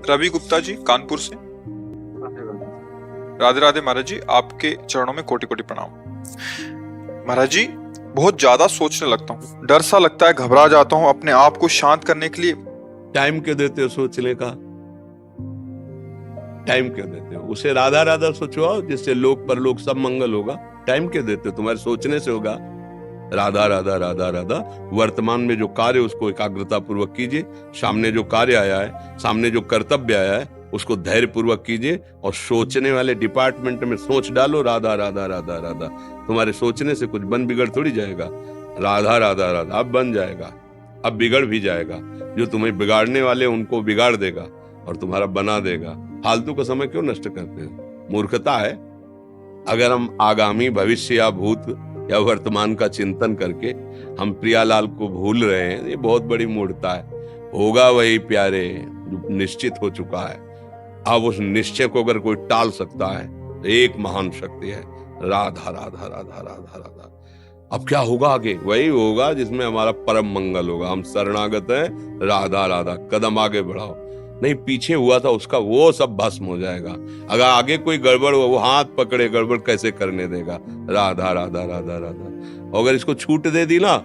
रवि गुप्ता जी, कानपुर से। राधे राधे महाराज जी, आपके चरणों में कोटि कोटि प्रणाम। महाराज जी, बहुत ज्यादा सोचने लगता हूँ, डर सा लगता है, घबरा जाता हूँ। अपने आप को शांत करने के लिए टाइम क्यों देते हो सोचने का? टाइम क्यों देते हो? उसे राधा राधा सोचो, जिससे लोक परलोक सब मंगल होगा। टाइम क्यों देते हो? तुम्हारे सोचने से होगा। राधा राधा राधा राधा। वर्तमान में जो कार्य उसको एकाग्रता पूर्वक कीजिए। सामने जो कार्य आया है, सामने जो कर्तव्य आया है, उसको धैर्य पूर्वक कीजिए। और सोचने वाले डिपार्टमेंट में सोच डालो राधा राधा राधा राधा। तुम्हारे सोचने से कुछ बन बिगड़ थोड़ी जाएगा। राधा राधा राधा अब बन जाएगा, अब बिगड़ भी जाएगा। जो तुम्हें बिगाड़ने वाले उनको बिगाड़ देगा और तुम्हारा बना देगा। फालतू का समय क्यों नष्ट करते हैं? मूर्खता है। अगर हम आगामी भविष्य या भूत या वर्तमान का चिंतन करके हम प्रियालाल को भूल रहे हैं, ये बहुत बड़ी मूर्खता है। होगा वही प्यारे जो निश्चित हो चुका है। अब उस निश्चय को अगर कोई टाल सकता है तो एक महान शक्ति है, राधा राधा राधा राधा राधा। अब क्या होगा आगे? वही होगा जिसमें हमारा परम मंगल होगा। हम शरणागत हैं, राधा राधा। कदम आगे बढ़ाओ। नहीं, पीछे हुआ था उसका वो सब भस्म हो जाएगा। अगर आगे कोई गड़बड़ हुआ, वो हाथ पकड़े गड़बड़ कैसे करने देगा? राधा राधा राधा राधा। और अगर इसको छूट दे दी ना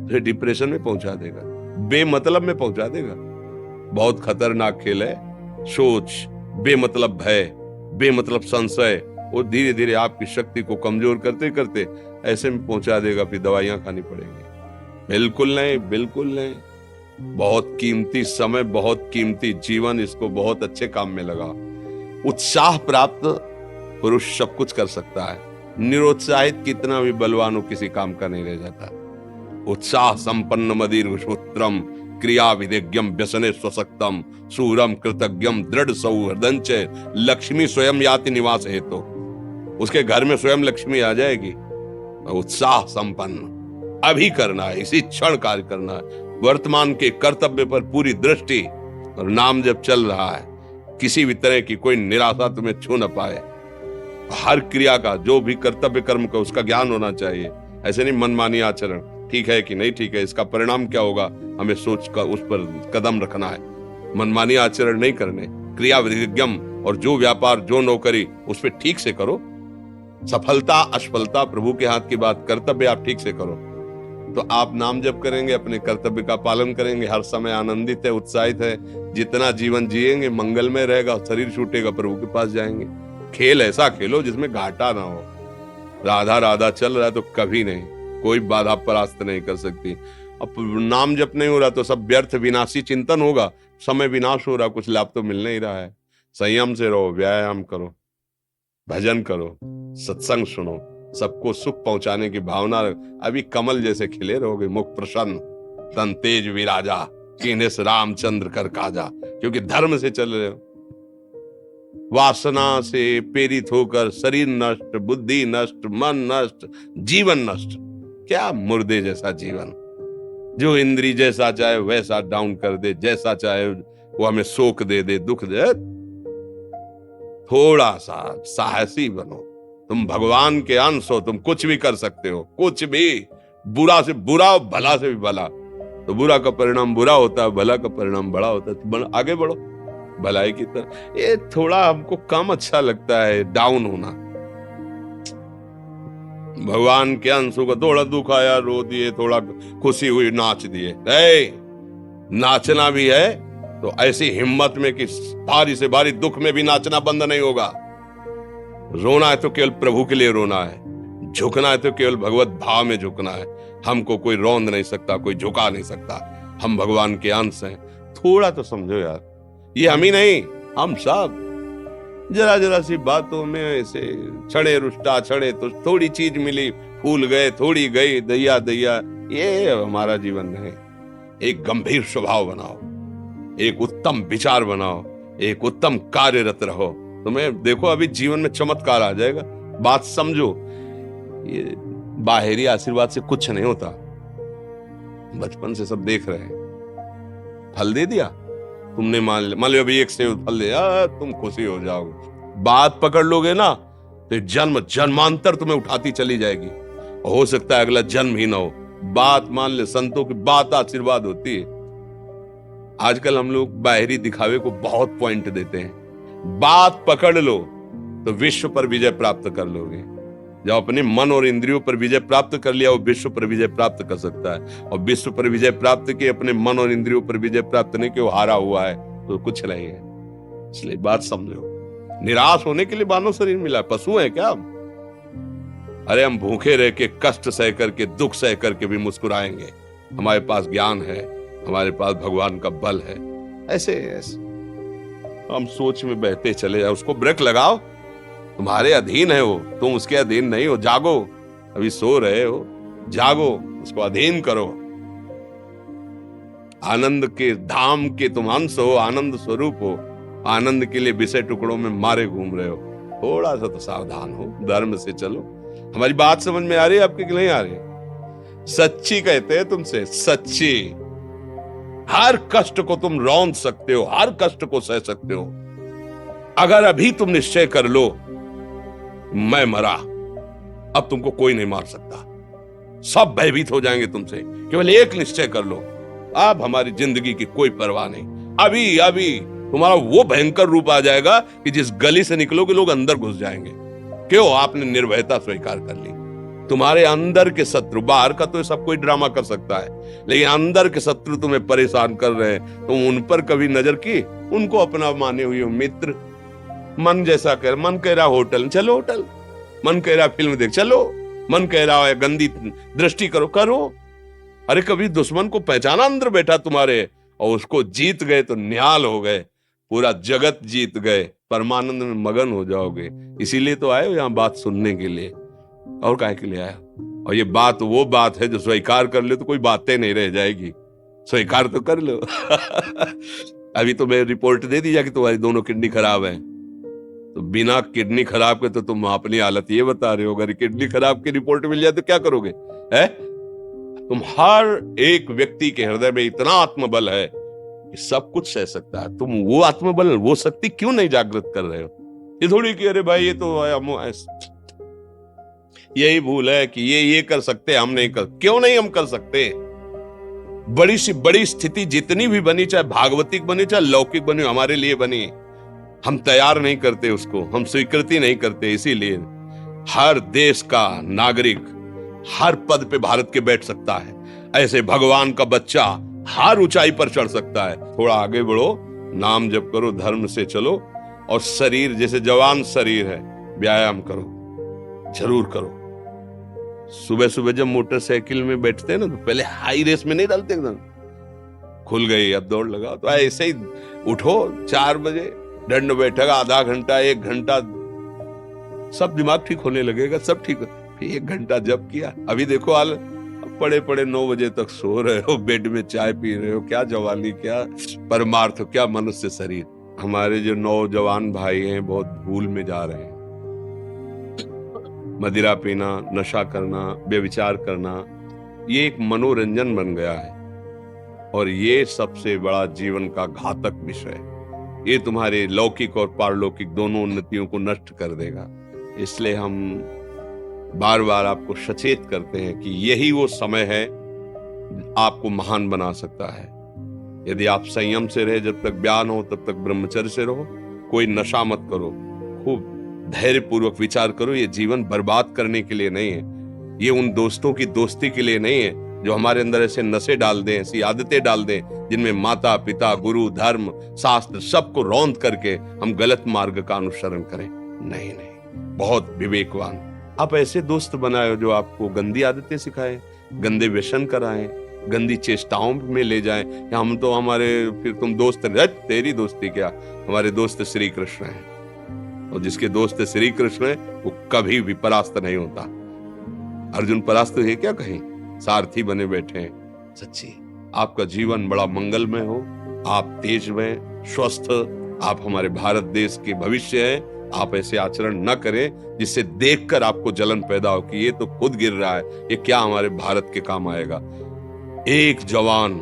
तो डिप्रेशन में पहुंचा देगा, बेमतलब में पहुंचा देगा। बहुत खतरनाक खेल है। सोच, बेमतलब भय, बेमतलब संशय, वो धीरे धीरे आपकी शक्ति को कमजोर करते करते ऐसे में पहुंचा देगा, फिर दवाइयां खानी पड़ेंगी। बिल्कुल नहीं, बिल्कुल नहीं। बहुत कीमती समय, बहुत कीमती जीवन, इसको बहुत अच्छे काम में लगा। उत्साह प्राप्त पुरुष सब कुछ कर सकता है। निरुत्साहित कितना भी बलवान हो, किसी काम का नहीं रह जाता। उत्साह संपन्न मदीर सूत्रम क्रिया विदेज्ञम व्यसने स्वसक्तम सूरम कृतज्ञम दृढ़ सौहृदंच लक्ष्मी स्वयं याति निवास हेतु। उसके घर में स्वयं लक्ष्मी आ जाएगी। उत्साह संपन्न अभी करना है, इसी क्षण कार्य करना है। वर्तमान के कर्तव्य पर पूरी दृष्टि, और नाम जब चल रहा है, किसी भी तरह की कोई निराशा तुम्हें छू न पाए। हर क्रिया का, जो भी कर्तव्य कर्म का, उसका ज्ञान होना चाहिए। ऐसे नहीं मनमानी आचरण, ठीक है कि नहीं ठीक है, इसका परिणाम क्या होगा, हमें सोच कर उस पर कदम रखना है। मनमानी आचरण नहीं करने, क्रिया विधिज्ञम, और जो व्यापार जो नौकरी उस पर ठीक से करो। सफलता असफलता प्रभु के हाथ की बात, कर्तव्य आप ठीक से करो तो आप नाम जप करेंगे, अपने कर्तव्य का पालन करेंगे, हर समय आनंदित है, उत्साहित है। जितना जीवन जिएंगे मंगलमय रहेगा। शरीर छूटेगा, प्रभु के पास जाएंगे। खेल ऐसा खेलो जिसमें घाटा ना हो। राधा राधा चल रहा है तो कभी नहीं, कोई बाधा परास्त नहीं कर सकती। अब नाम जप नहीं हो रहा तो सब व्यर्थ विनाशी चिंतन होगा। समय विनाश हो रहा, कुछ लाभ तो मिल नहीं रहा है। संयम से रहो, व्यायाम करो, भजन करो, सत्संग सुनो, सबको सुख पहुंचाने की भावना। अभी कमल जैसे खिले रहोगे, मुख प्रसन्न, तन तेज विराजा, कीन्हे रामचंद्र कर काजा। क्योंकि धर्म से चल रहे हो। वासना से प्रेरित होकर शरीर नष्ट, बुद्धि नष्ट, मन नष्ट, जीवन नष्ट। क्या मुर्दे जैसा जीवन, जो इंद्री जैसा चाहे वैसा डाउन कर दे, जैसा चाहे वो हमें शोक दे दे, दुख दे। थोड़ा सा साहसी बनो। तुम भगवान के अंश हो, तुम कुछ भी कर सकते हो, कुछ भी। बुरा से बुरा, भला से भी भला। तो बुरा का परिणाम बुरा होता है, भला का परिणाम बड़ा होता है। तो आगे बढ़ो भलाई की तरफ। ये थोड़ा हमको कम अच्छा लगता है डाउन होना। भगवान के अंशों का थोड़ा दुख आया रो दिए, थोड़ा खुशी हुई नाच दिए। नाचना भी है तो ऐसी हिम्मत में कि भारी से भारी दुख में भी नाचना बंद नहीं होगा। रोना है तो केवल प्रभु के लिए रोना है, झुकना है तो केवल भगवत भाव में झुकना है। हमको कोई रौंद नहीं सकता, कोई झुका नहीं सकता। हम भगवान के अंश हैं। थोड़ा तो समझो यार, ये हम ही नहीं, हम सब जरा जरा सी बातों में ऐसे छड़े रुष्टा, छड़े तो थोड़ी चीज मिली, फूल गए, थोड़ी गई, दैया दैया। ये हमारा जीवन नहीं। एक गंभीर स्वभाव बनाओ, एक उत्तम विचार बनाओ, एक उत्तम कार्यरत रहो। तुम्हें देखो अभी जीवन में चमत्कार आ जाएगा। बात समझो, ये बाहरी आशीर्वाद से कुछ नहीं होता। बचपन से सब देख रहे हैं। फल दे दिया तुमने, मान लो अभी एक सेब फल दिया, तुम खुशी हो जाओगे। बात पकड़ लोगे ना तो जन्म जन्मांतर तुम्हें उठाती चली जाएगी। हो सकता है अगला जन्म ही ना हो। बात मान ले, संतों की बात आशीर्वाद होती है। आजकल हम लोग बाहरी दिखावे को बहुत पॉइंट देते हैं। बात पकड़ लो तो विश्व पर विजय प्राप्त कर लोगे। जब अपने मन और इंद्रियों पर विजय प्राप्त कर लिया, वो विश्व पर विजय प्राप्त कर सकता है। और विश्व पर विजय प्राप्त किए, अपने मन और इंद्रियों पर विजय प्राप्त नहीं कि वो हारा हुआ है तो कुछ नहीं है। इसलिए बात समझो, निराश होने के लिए मानव शरीर मिला, पशु है क्या हम? अरे हम भूखे रह के, कष्ट सह करके, दुख सह करके भी मुस्कुराएंगे। हमारे पास ज्ञान है, हमारे पास भगवान का बल है। ऐसे हम सोच में बहते चले जाओ, उसको ब्रेक लगाओ। तुम्हारे अधीन है वो, तुम उसके अधीन नहीं हो। जागो, अभी सो रहे हो, जागो, उसको अधीन करो। आनंद के धाम के तुम अंश हो, आनंद स्वरूप हो। आनंद के लिए विषय टुकड़ों में मारे घूम रहे हो। थोड़ा सा तो सावधान हो, धर्म से चलो। हमारी बात समझ में आ रही है आपके कि नहीं आ रही? सच्ची कहते हैं तुमसे, सच्ची। हर कष्ट को तुम रौंद सकते हो, हर कष्ट को सह सकते हो, अगर अभी तुम निश्चय कर लो मैं मरा, अब तुमको कोई नहीं मार सकता। सब भयभीत हो जाएंगे तुमसे। केवल एक निश्चय कर लो, अब हमारी जिंदगी की कोई परवाह नहीं। अभी अभी तुम्हारा वो भयंकर रूप आ जाएगा कि जिस गली से निकलोगे लोग अंदर घुस जाएंगे। क्यों? आपने निर्भयता स्वीकार कर ली। तुम्हारे अंदर के शत्रु, बाहर का तो सब कोई ड्रामा कर सकता है, लेकिन अंदर के शत्रु तुम्हें परेशान कर रहे हैं, तुम उन पर कभी नजर की? उनको अपना माने हुए मित्र। मन जैसा कर, मन कह रहा होटल चलो, होटल। मन कह रहा फिल्म देख चलो, मन कह रहा है गंदी दृष्टि करो, करो। अरे कभी दुश्मन को पहचाना अंदर बैठा तुम्हारे, और उसको जीत गए तो निहाल हो गए, पूरा जगत जीत गए, परमानंद में मगन हो जाओगे। इसीलिए तो आए हो यहाँ बात सुनने के लिए, और काहे के लिए आया? और ये बात वो बात है जो स्वीकार कर ले तो कोई बातें नहीं रह जाएगी। स्वीकार तो कर लो। अभी तो मैं रिपोर्ट दे दी कि तुम्हारी दोनों किडनी खराब है, तो बिना किडनी खराब के तो तुम अपनी हालत ये बता रहे हो। अगर किडनी खराब की रिपोर्ट मिल जाए तो क्या करोगे? है तुम हर एक व्यक्ति के हृदय में इतना आत्मबल है कि सब कुछ सह सकता है। तुम वो आत्मबल, वो शक्ति क्यों नहीं जागृत कर रहे हो? ये थोड़ी कि अरे भाई ये तो यही भूल है कि ये कर सकते, हम नहीं कर। क्यों नहीं हम कर सकते? बड़ी सी बड़ी स्थिति जितनी भी बनी, चाहे भागवतिक बनी चाहे लौकिक बनी, हमारे लिए बनी, हम तैयार नहीं करते उसको, हम स्वीकृति नहीं करते। इसीलिए हर देश का नागरिक हर पद पे भारत के बैठ सकता है। ऐसे भगवान का बच्चा हर ऊंचाई पर चढ़ सकता है। थोड़ा आगे बढ़ो, नाम जप करो, धर्म से चलो, और शरीर जैसे जवान शरीर है, व्यायाम करो, जरूर करो। सुबह सुबह जब मोटरसाइकिल में बैठते हैं ना, तो पहले हाई रेस में नहीं डालते, एकदम खुल गई अब दौड़ लगाओ। तो ऐसे ही उठो 4 बजे, दंड बैठक आधा घंटा 1 घंटा, सब दिमाग ठीक होने लगेगा, सब ठीक। फिर 1 घंटा जब किया, अभी देखो हाल, पड़े पड़े 9 बजे तक सो रहे हो, बेड में चाय पी रहे हो। क्या जवानी, क्या परमार्थ, क्या मनुष्य शरीर। हमारे जो नौजवान भाई हैं बहुत भूल में जा रहे हैं। मदिरा पीना, नशा करना, व्यभिचार करना, ये एक मनोरंजन बन गया है, और ये सबसे बड़ा जीवन का घातक विषय है। ये तुम्हारे लौकिक और पारलौकिक दोनों उन्नतियों को नष्ट कर देगा। इसलिए हम बार बार आपको सचेत करते हैं कि यही वो समय है आपको महान बना सकता है। यदि आप संयम से रहे, जब तक ज्ञान हो तब तक ब्रह्मचर्य से रहो, कोई नशा मत करो, खूब धैर्य पूर्वक विचार करो। ये जीवन बर्बाद करने के लिए नहीं है, ये उन दोस्तों की दोस्ती के लिए नहीं है जो हमारे अंदर ऐसे नशे डाल दें, ऐसी आदतें डाल दें जिनमें माता पिता, गुरु, धर्म, शास्त्र सबको रौंद करके हम गलत मार्ग का अनुसरण करें। नहीं नहीं, बहुत विवेकवान आप ऐसे दोस्त बनाए जो आपको गंदी आदतें सिखाएं, गंदे व्यसन कराएं, गंदी चेष्टाओं में ले जाएं। या हम तो हमारे, फिर तुम दोस्त, तेरी दोस्ती क्या, हमारे दोस्त श्री कृष्ण हैं, और जिसके दोस्त श्री कृष्ण है वो कभी भी परास्त नहीं होता। अर्जुन परास्त है क्या कहीं? सारथी बने बैठे हैं। सच्ची आपका जीवन बड़ा मंगलमय हो, आप तेज में स्वस्थ, आप हमारे भारत देश के भविष्य हैं। आप ऐसे आचरण न करें जिससे देखकर आपको जलन पैदा हो कि ये तो खुद गिर रहा है, ये क्या हमारे भारत के काम आएगा। एक जवान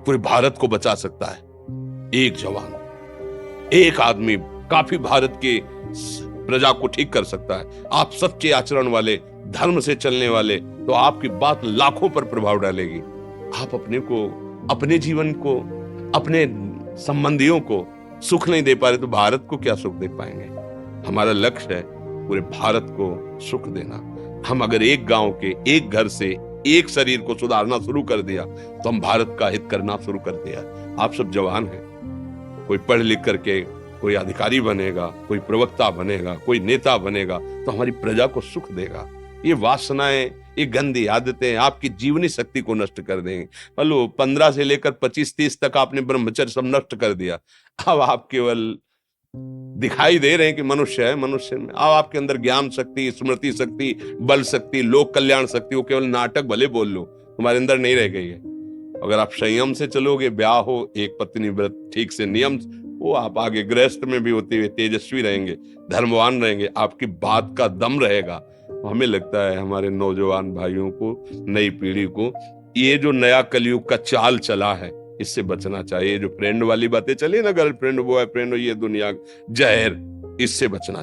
पूरे भारत को बचा सकता है। एक जवान, एक आदमी काफी भारत के प्रजा को ठीक कर सकता है। आप सच्चे आचरण वाले, धर्म से चलने वाले, तो आपकी बात लाखों पर प्रभाव डालेगी। आप अपने को, अपने जीवन को अपने संबंधियों को सुख नहीं दे पा रहे तो भारत को क्या सुख दे पाएंगे? हमारा लक्ष्य है पूरे भारत को सुख देना। हम अगर एक गांव के एक घर से एक शरीर को सुधारना शुरू कर दिया तो हम भारत का हित करना शुरू कर दिया। आप सब जवान हैं, कोई पढ़ लिख करके कोई अधिकारी बनेगा, कोई प्रवक्ता बनेगा, कोई नेता बनेगा तो हमारी प्रजा को सुख देगा। ये वासनाएं, ये गंदी आदतें आपकी जीवनी शक्ति को नष्ट कर देंगे। बोलो 15 से लेकर 25-30 तक आपने ब्रह्मचर्य सब नष्ट कर दिया। अब आप केवल दिखाई दे रहे हैं कि मनुष्य है, मनुष्य में अब आपके अंदर ज्ञान शक्ति, स्मृति शक्ति, बल शक्ति, लोक कल्याण शक्ति, वो केवल नाटक भले बोल लो, तुम्हारे अंदर नहीं रह गई है। अगर आप संयम से चलोगे, ब्याह हो, एक पत्नी व्रत ठीक से नियम, वो आप आगे गृहस्थ में भी होते हुए तेजस्वी रहेंगे, धर्मवान रहेंगे, आपकी बात का दम रहेगा। हमें लगता है हमारे नौजवान भाइयों को, नई पीढ़ी को, ये जो नया कलयुग का चाल चला है इससे बचना चाहिए। जो फ्रेंड वाली बातें चली ना, गर्लफ्रेंड, बॉयफ्रेंड, ये दुनिया जहर, इससे बचना चाहिए।